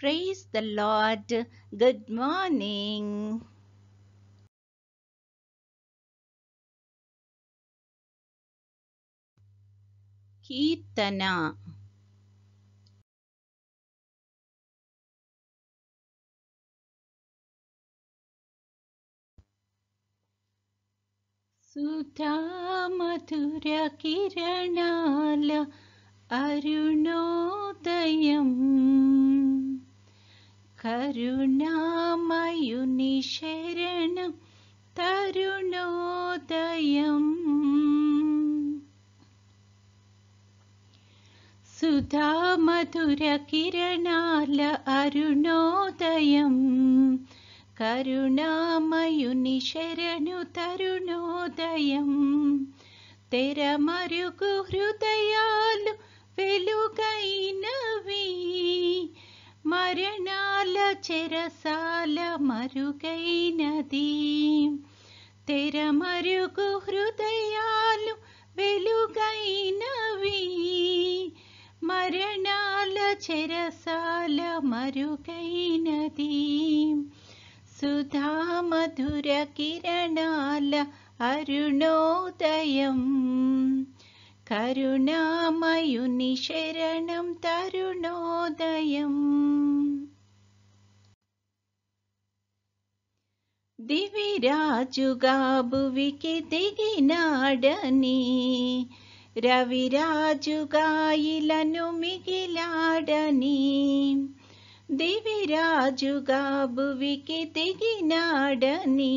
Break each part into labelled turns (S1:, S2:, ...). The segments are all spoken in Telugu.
S1: Praise the Lord. Good morning. Kirtana. Sudha మధుర కిరణాల అరుణోదయం కరుణామయుని శరణం తరుణోదయం సుధా మధుర కిరణాల అరుణోదయం కరుణామయుని శరణు తరుణోదయం తెరమరుగు హృదయాలు వెలుగైనవి మరణాల చెరసాల మరుగైనది తెరమరుగు హృదయాలు వెలుగైనవి మరణాల చెరసాల మరుగైనది సుధా మధుర కిరణాల అరుణోదయం కరుణామయుని శరణం తరుణోదయం దివిరాజుగా భువికి దిగినాడని రవిరాజుగా ఇలను మిగిలాడని దివిరాజుగా భువికి దిగినాడని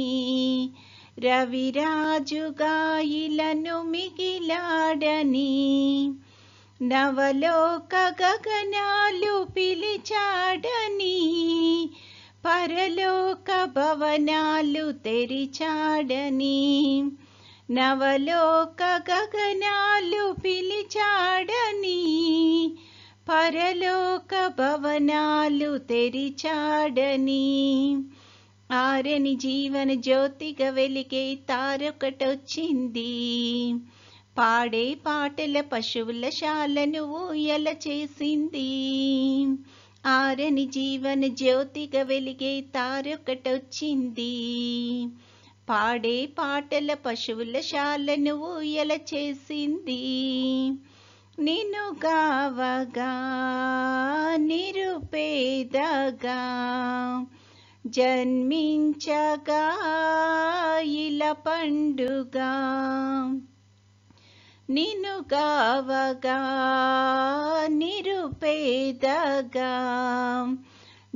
S1: రవిరాజుగా ఇలను మిగిలాడని నవలోక గగనాలు పిలిచాడని పరలోక భవనాలు తెరిచాడని నవలోక గగనాలు పిలిచాడని పరలోక భవనాలు తెరిచాడని ఆరని జీవన జ్యోతిగా వెలిగే తారొకటొచ్చింది పాడే పాటల పశువుల శాలను ఊయల చేసింది ఆరని జీవన జ్యోతిగా వెలిగే తారొకటొచ్చింది పాడే పాటల పశువుల శాలను ఊయల చేసింది నిన్ను గావగా నిరుపేదగా జన్మించగా ఇలా పండుగ నిన్ను గావగా నిరుపేదగా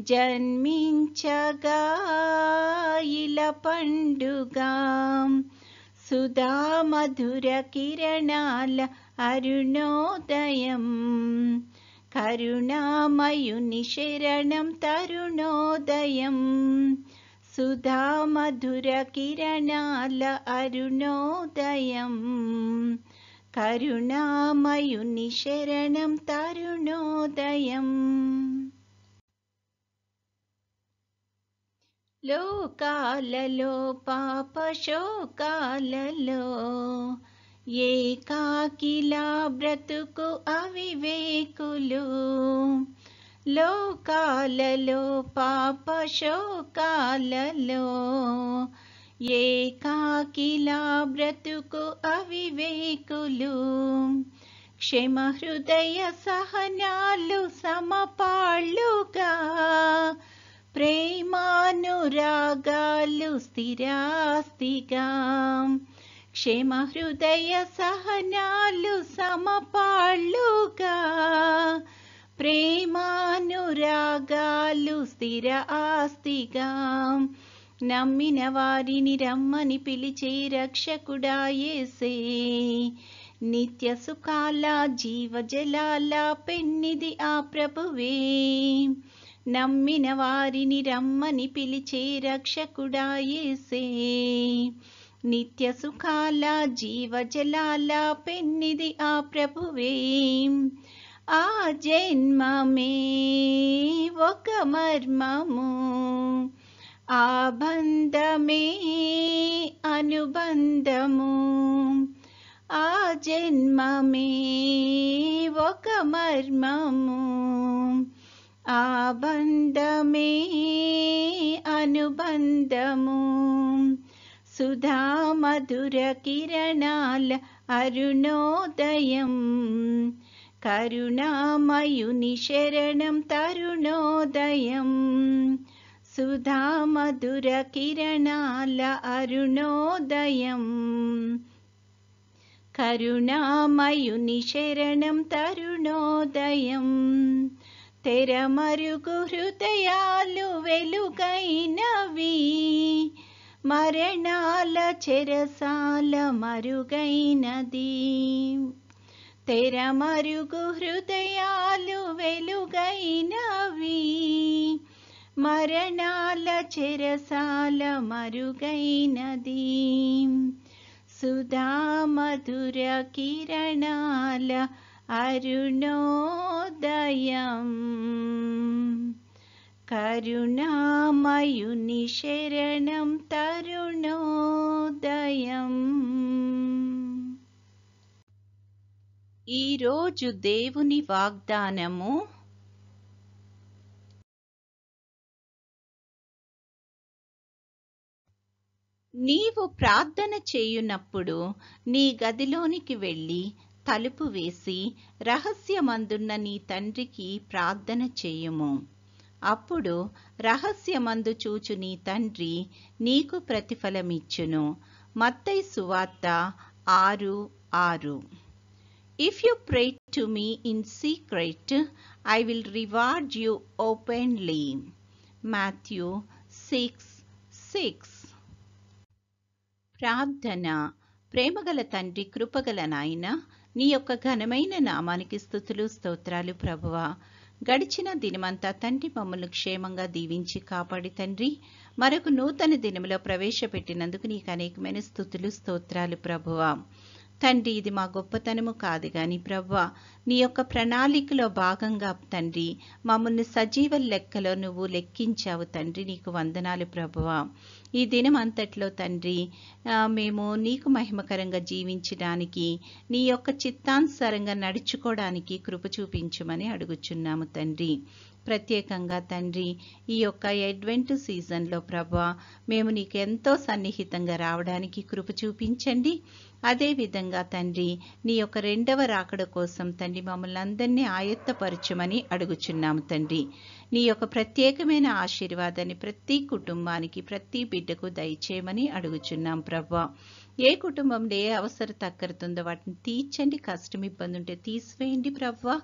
S1: జన్మించగా ఇలా పండుగ సుధా మధుర కిరణాల అరుణోదయం కరుణామయుని శరణం తరుణోదయం సుధా మధుర కిరణాల అరుణోదయం కరుణామయుని శరణం తరుణోదయం లోకాలలో పాప శోకాలలో ఏకాకిలా బ్రతుకు అవివేకులు లోకాలలో పాప శోకాలలో ఏకాకిలా బ్రతుకు అవివేకులు క్షమ హృదయ సహనాలు సమపాళ్ళుగా ప్రేమానురాగాలు స్థిరాస్తిగా క్షమ హృదయ సహనాలు సమపాళ్ళుగా ప్రేమానురాగాలు స్థిర ఆస్తిగా నమ్మిన వారిని రమ్మని పిలిచే రక్షకుడా యేసే నిత్య సుఖాల జీవజలాల పెన్నిది ఆ ప్రభువే నమ్మిన వారిని రమ్మని పిలిచే రక్షకుడా యేసే నిత్య సుఖాల జీవజలాల పెన్నిది ఆ ప్రభువే ఆ జన్మమే ఒక మర్మము ఆ బంధమే అనుబంధము ఆ జన్మమే ఒక మర్మము ఆ బంధమే అనుబంధము, సుధా మధుర కిరణాల అరుణోదయం, కరుణామయుని శరణం తరుణోదయం, సుధా మధుర కిరణాల అరుణోదయం, కరుణామయుని శరణం తరుణోదయం, తెరమరుగు హృదయాలు వెలుగైనవి, మరణాల చెరసాల మరుగైనది, తెరమరుగు హృదయాలు వెలుగైనవి, మరణాల చెరసాల మరుగైనది, సుధా మధుర కిరణాల అరుణోదయం, కరుణామయుని శరణం తరుణోదయం. ఈరోజు దేవుని వాగ్దానము, నీవు ప్రార్థన చేయునప్పుడు నీ గదిలోనికి వెళ్ళి తలుపు వేసి రహస్యమందున్న నీ తండ్రికి ప్రార్థన చేయుము. అప్పుడు రహస్యమందు చూచు నీ తండ్రి నీకు ప్రతిఫలమిచ్చును. మత్తయి సువార్త 6:6. If you pray to me in secret, I will reward you openly. Matthew 6:6. ప్రార్థన. ప్రేమగల తండ్రి, కృపగల నాయన, నీ యొక్క ఘనమైన నామానికి స్తుతులు స్తోత్రాలు ప్రభువా. గడిచిన దినమంతా తండ్రి మమ్మల్ని క్షేమంగా దీవించి కాపాడి తండ్రి మరొక నూతన దినములో ప్రవేశపెట్టినందుకు నీకు అనేకమైన స్తుతులు స్తోత్రాలు ప్రభువా. తండ్రి, ఇది మా గొప్పతనము కాదు గాని ప్రభువా, నీ యొక్క ప్రణాళికలో భాగంగా తండ్రి మమ్మల్ని సజీవ లెక్కలో నువ్వు లెక్కించావు తండ్రి. నీకు వందనాలు ప్రభువా. ఈ దినం అంతట్లో తండ్రి మేము నీకు మహిమకరంగా జీవించడానికి, నీ యొక్క చిత్తానుసారంగా నడుచుకోవడానికి కృప చూపించమని అడుగుచున్నాము తండ్రి. ప్రత్యేకంగా తండ్రి ఈ యొక్క అడ్వెంట్ సీజన్లో ప్రభువా మేము నీకు ఎంతో సన్నిహితంగా రావడానికి కృప చూపించండి. అదేవిధంగా తండ్రి నీ యొక్క రెండవ రాకడ కోసం తండ్రి మమ్మల్ని అందరినీ ఆయత్తపరచమని అడుగుచున్నాము తండ్రి. నీ యొక్క ప్రత్యేకమైన ఆశీర్వాదాన్ని ప్రతి కుటుంబానికి, ప్రతి బిడ్డకు దయచేయమని అడుగుచున్నాం ప్రభువా. ఏ కుటుంబంలో ఏ అవసరం తక్కరుతుందో వాటిని తీర్చండి. కష్టం ఇబ్బంది ఉంటే తీసివేయండి ప్రభువా.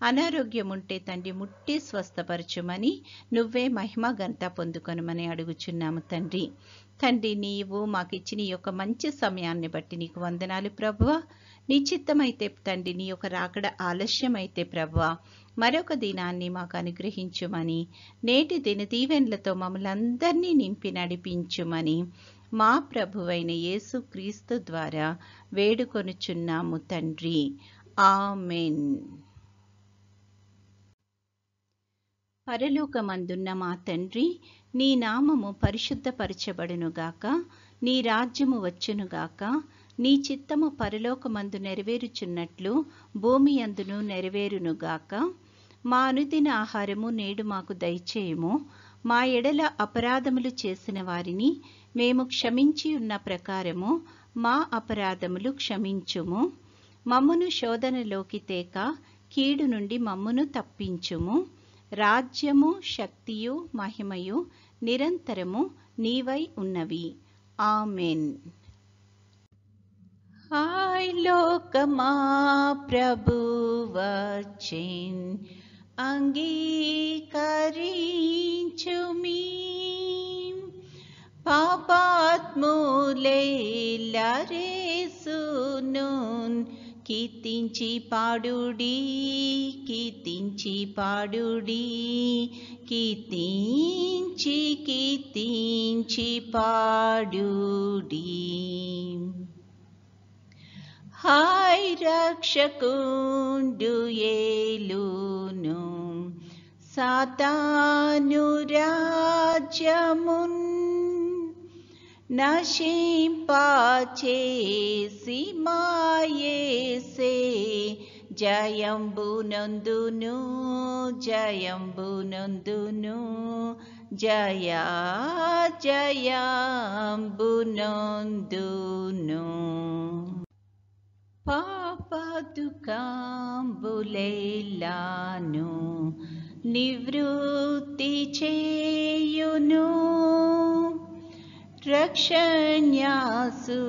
S1: అనారోగ్యం ఉంటే తండ్రి ముట్టి స్వస్థపరచుమని, నువ్వే మహిమ ఘనత పొందుకొనమని అడుగుచున్నాము తండ్రి. తండ్రి, నీవు మాకు ఇచ్చిన ఈ యొక్క మంచి సమయాన్ని బట్టి నీకు వందనాలు ప్రభువా. నీ చిత్తమైతే తండ్రి నీ యొక్క రాకడ ఆలస్యమైతే ప్రభువా మరొక దినాన్ని మాకు అనుగ్రహించుమని, నేటి దిన దీవెనలతో మమ్మల్ని అందరినీ నింపి నడిపించుమని మా ప్రభువైన యేసు క్రీస్తు ద్వారా వేడుకొనుచున్నాము తండ్రి. ఆమెన్. పరలోకమందున్న మా తండ్రి, నీ నామము పరిశుద్ధపరచబడునుగాక, నీ రాజ్యము వచ్చునుగాక, నీ చిత్తము పరలోకమందు నెరవేరుచున్నట్లు భూమి అందును నెరవేరునుగాక. మా అనుదిన ఆహారము నేడు మాకు దయచేయము. మా ఎడల అపరాధములు చేసిన వారిని మేము క్షమించి ఉన్న ప్రకారము మా అపరాధములు క్షమించుము. మమ్మును శోధనలోకి తేక కీడు నుండి మమ్మును తప్పించుము. రాజ్యము, శక్తియు, మహిమయు నిరంతరము నీవై ఉన్నవి. ఆమెన్. హాయ్ లోకమా ప్రభువచ్చెన్, అంగీకరించుమి. పాపాత్ములెల్లరేసును కీర్తించి పాడుడి, కీర్తించి పాడుడి, కీర్తించి కీర్తించి పాడుడి. హాయ్ రక్షకుండు యేలును, సాతాను రాజ్యమున్ నశింపచేసి మా యేసే జయంబునందును జయంబునందును జయా జయంబునందును. పాప దుఃఖంబులెల్లాను నివృత్తి చేయును. రక్షణ్యాసు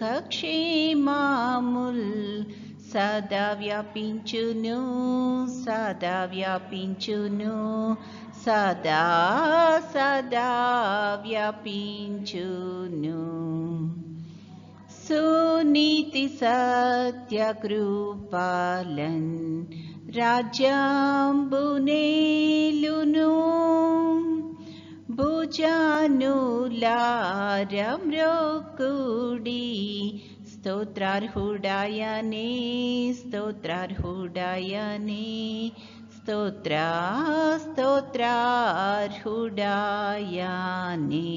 S1: కక్షేమాముల్ సదా వ్యాపించును సదా వ్యాపించును సదా సదా వ్యాపించును. సునీతి సత్య కృపాలన్ రాజ్యంబునేలును. భుజానులారమ్రొక్కుడి స్తోత్రార్హుడాయనే స్తోత్రార్హుడాయనే స్తోత్రార్హుడాయనే.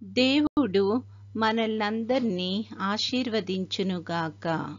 S1: దేవుడు మనల్నందరినీ ఆశీర్వదించునుగాక.